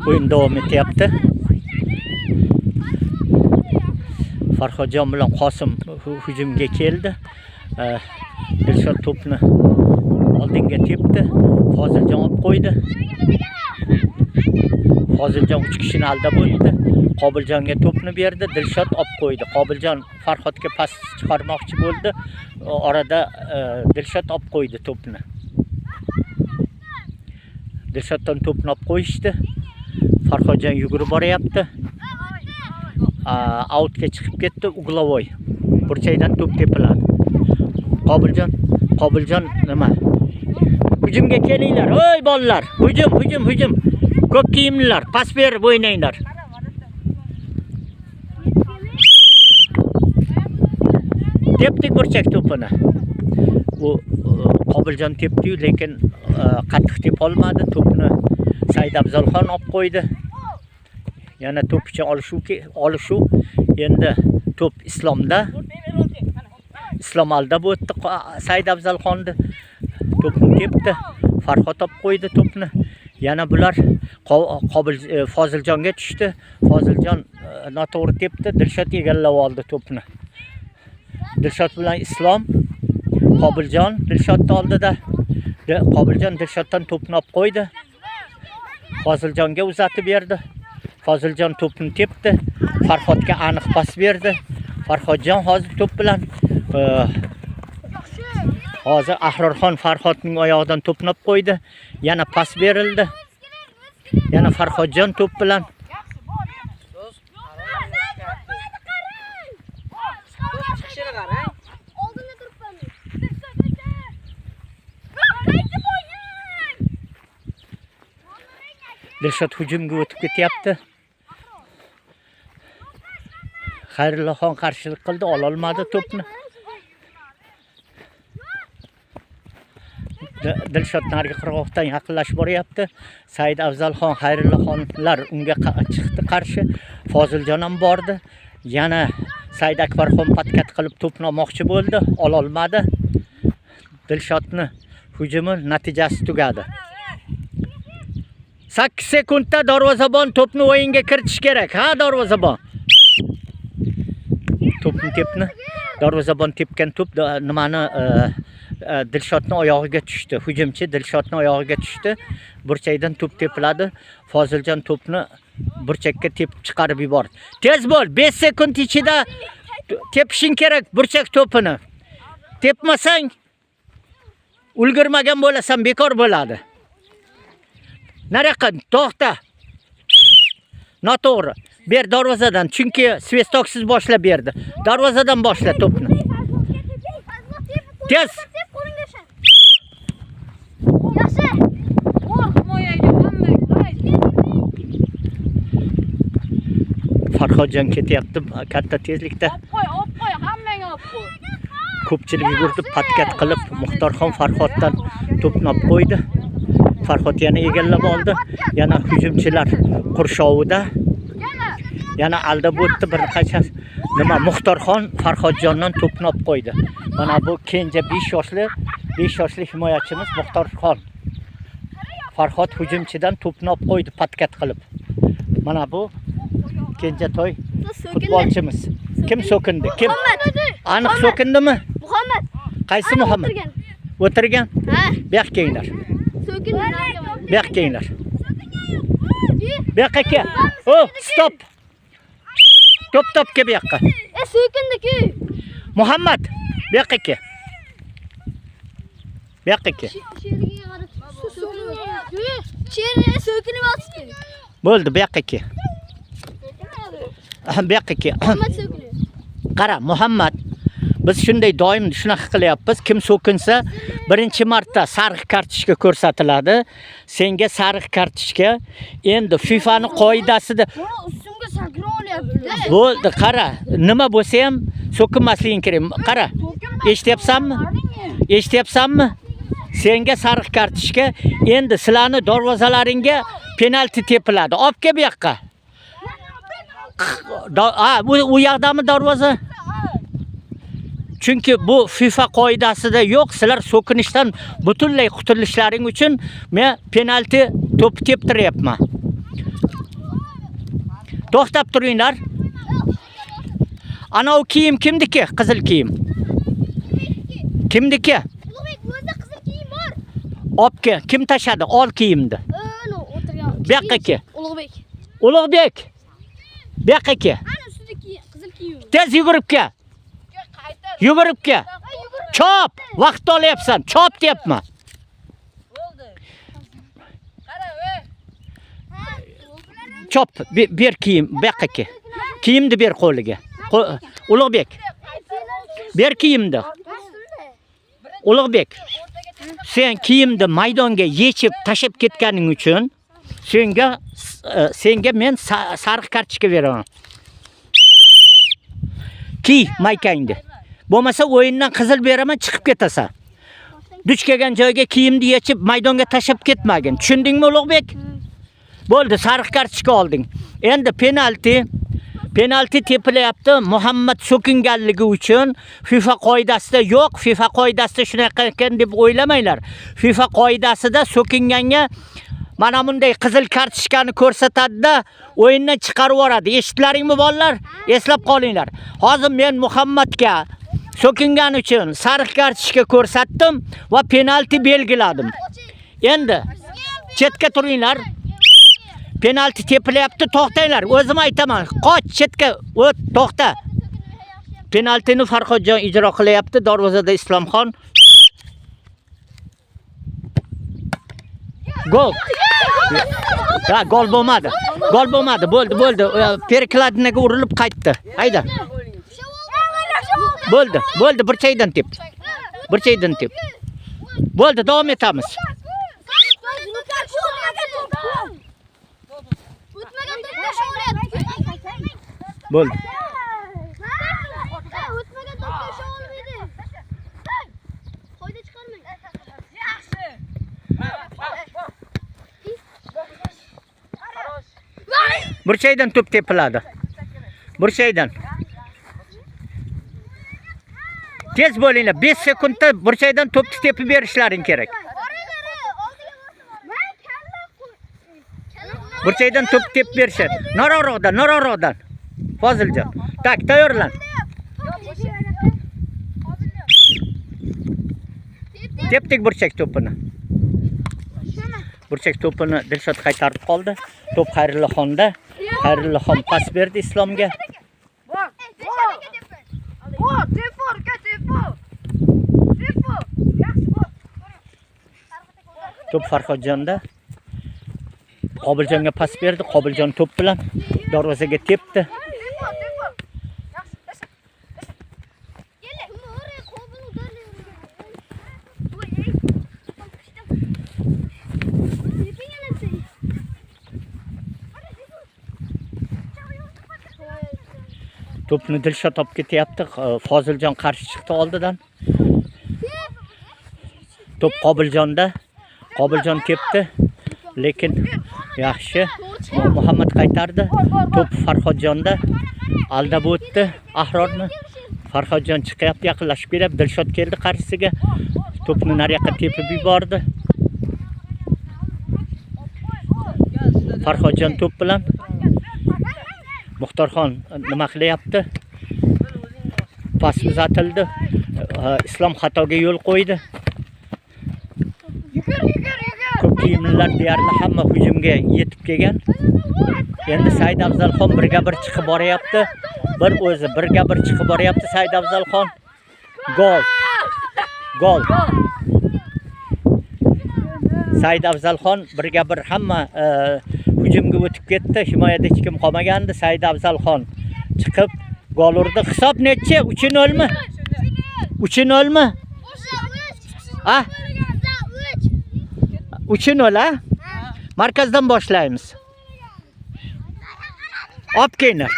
O'yin davom etyapti. Farhodjon bilan Qosim hujumga keldi. Dilshod to'pni oldinga tepdi. Foziljon olib qo'ydi. Foziljon 3 kishini aldab o'tdi. Qobiljonga to'pni berdi. Dilshod olib qo'ydi. Qobiljon Farhodga pas chiqarmoqchi bo'ldi. Orada Dilshod olib qo'ydi to'pni. Dilshoddan to'pni olib qo'yishdi. Farhodjon yugurib boryapti. Outga chiqib ketdi. Uglovoy. Burchakdan to'p tepiladi. Qobiljon nima? Hujumga kelinglar. Oy bolalar, hujum. Ko'p kiyimlilar, pas berib o'ynanglar. Tepdik burchak to'pini. Bu Qobiljon tepdi-yu, lekin qattiq tep olmadi. To'pni Said Afzalxon olib qo'ydi. Yana to'p uchun olishuv. Endi to'p Islomda. Islom aldab o'tdi Said Afzalxonni. To'pni tepdi. Farhod olib qo'ydi to'pni. Yana bular Foziljonga tushdi. Foziljon noto'g'ri tepdi. Dilshod egallab oldi to'pni. Dilshod bilan Islom, Qobiljon Dilshodni oldida. Qobiljon Dilshoddan to'pni olib qo'ydi. Foziljonga uzatib berdi. Foziljon to'pni tepdi. Farhodga aniq pas berdi. Farhodjon hozir to'p bilan hozir Ahrorxon Farhodning oyog'idan to'pni olib qo'ydi. Yana pas berildi. Yana Farhodjon to'p bilan Dilshod hujumga o'tib ketyapti. Xayrullaxon qarshilik qildi, ola olmadi to'pni. Dilshod narigi qirg'oqdan yaqinlashib boryapti. Said Afzalxon, Xayrullaxonlar unga chiqdi qarshi. Foziljon ham bordi. Yana Said Akbarxon patkat qilib to'pni olmoqchi bo'ldi, ola olmadi. Dilshodning hujumi natijasi tugadi. 8 sekundda darvozabon to'pni o'yinga kiritish kerak. Ha, darvozabon. To'pni tepni. Darvozabon tepgan to'p nimani Dilshodning oyog'iga tushdi. Hujumchi Dilshodning oyog'iga tushdi. Burchakdan to'p tepiladi. Foziljon to'pni burchakka tepib chiqarib yubordi. Tez bo'l, 5 sekund ichida tepishing kerak burchak to'pini. Tepmasang ulgurmagan bo'lasan, bekor bo'ladi. Nariyoqqa to'xta. Noto'g'ri. Ber darvozadan, chunki svestoksiz boshlab berdi. Darvozadan boshla to'pni. Tez. Farhodjon ketyapti katta tezlikda. Ko'pchilik yugurdi, patkat qilib Muxtorxon Farhoddan to'pni olib qo'ydi. Farhod yana egallab oldi. Yana hujumchilar qurshovida. Yana aldab o'tdi bir qancha Muxtorxon Farhodjondan to'pni olib qo'ydi. Mana bu kenja 5 yoshli himoyachimiz Muxtorxon. Farhod hujumchidan to'pni olib qo'ydi patkat qilib. Mana bu kenjatoy futbolchimiz. Kim so'kindi? Kim? Aniq so'kindimi? Muhammad. Qaysi Muhammad? O'tirgan? Ha. Bu yoqqa kelinglar. Bu yoqqa kelinglar. Bu yoqqa kel. Oh, stop. To'p-to'pga bu yoqqa. So'kindi-ku. Muhammad, bu yoqqa kel. Bu yoqqa kel. Bo'ldi, bu yoqqa kel. Bu yoqqa kel. Qara, Muhammad. Biz shunday doim shunaqa qilyapmiz. Kim so'kinsa, birinchi marta sariq kartochka ko'rsatiladi. Senga sariq kartochka. Endi FIFAning qoidasida Ustimga sakra olyapti. bo'ldi, qara. Nima bo'lsa ham so'kinmasliging kerak. Qara. Eshityapsanmi? Senga sariq kartochka. Endi sizlarning darvozalaringga penalti tepiladi. Olib kel bu yoqqa. Bu yoqdami darvoza? Chunki bu FIFA qoidasida yo'q. Sizlar so'kinishdan butunlay qutulishlaring uchun men penalti to'p teptiryapman. To'xtab turinglar. Ana o kiyim kimniki? Qizil kiyim. Kimniki? Ulug'bek o'zida qizil kiyim bor. Opke, kim tashadi? Ol kiyimni. Ana o'tirgan. Bu yoqqa kel. Ulug'bek. Ulug'bek. Bu yoqqa kel. Ana ustida qizil kiyim. Tez yugurib kel. Yugurib kel. Chop! Vaqt olyapsan. Chop deyapman. Chop, ber kiyim, bu yoqqa kel. Kiyimni ber qo'liga. Ulug'bek. Ber kiyimni. Ulug'bek. Sen kiyimni maydonga yechib tashib ketganing uchun senga men sariq kartochka beraman. Kiy maykangni. Bo'lmasa o'yindan qizil beraman, chiqib ketasan. Duch kelgan joyga kiyimni yechib maydonga tashib ketmagin. Tushundingmi Ulug'bek? Bo'ldi, sariq kartochka olding. Endi penalti tepilyapti. Muhammad so'kinganligi uchun FIFA qoidasida yo'q. FIFA qoidasida shunaqa ekan deb o'ylamanglar. FIFA qoidasida so'kinganga mana bunday qizil kartochkani ko'rsatadi-da, o'yindan chiqarib yuboradi. Eshitlaringmi bolalar? Eslab qolinglar. Hozir men Muhammadga so'kingan uchun sariq kartochka ko'rsatdim va penalti belgiladim. Endi chetga turinglar. Penalti tepilyapti, to'xtanglar. O'zim aytaman. Qoch chetga, o't, to'xta. Penaltini Farhodjon ijro qilyapti. Darvozada Islomxon. Gol. Ha, gol bo'lmadi. Gol bo'lmadi. Bo'ldi. Perkladinaga urilib qaytdi. Hayda. Bo'ldi, burchaydan tep. Bo'ldi, davom etamiz. Bo'ldi. O'tmagan to'pga sho'lmaydi. Qoida chiqarmang. Yaxshi. Burchaydan to'p tepiladi. Burchaydan. Tez bo'linglar. 5 sekundda burchaydan to'pni tepib berishlaring kerak. Burchaydan to'p tepib berishadi. Noroqdan. Foziljon. Tak, tayyorlan. Tepdik burchak to'pini. Burchak to'pini Dilshod qaytarib qoldi. To'p Xayrullaxonda. Xayrullaxon pas berdi Islomga. To'p Farhodjonda. Qobiljonga pas berdi. Qobiljon to'p bilan darvozaga tepdi. To'pni Dilshod olib ketyapti. Foziljon qarshi chiqdi oldidan. To'p Qobiljonda. Qobiljon tepdi. Lekin yaxshi. Muhammad qaytardi. To'p Farhodjonda. Aldab o'tdi Ahrorni. Farhodjon chiqyapti, yaqinlashib kelyapti. Dilshod keldi qarshisiga. To'pni nariyoqqa tepib yubordi. Farhodjon to'p bilan Muxtorxon nima qilyapti? Pas uzatildi. Islom xatoga yo'l qo'ydi. Ko'p kiyimlilar deyarli hamma hujumga yetib kelgan. Endi Said Afzalxon birga bir chiqib boryapti. Bir o'zi birga bir chiqib boryapti Said Afzalxon. Gol. Said Afzalxon birga bir hamma hujumga o'tib ketdi. Himoyada hech kim qolmagandi. Said Afzalxon chiqib gol urdi. Hisob necha? 3-0 mi? 3-0 mi? Ha? 3-0 ha? Markazdan boshlaymiz. Olib kelinglar.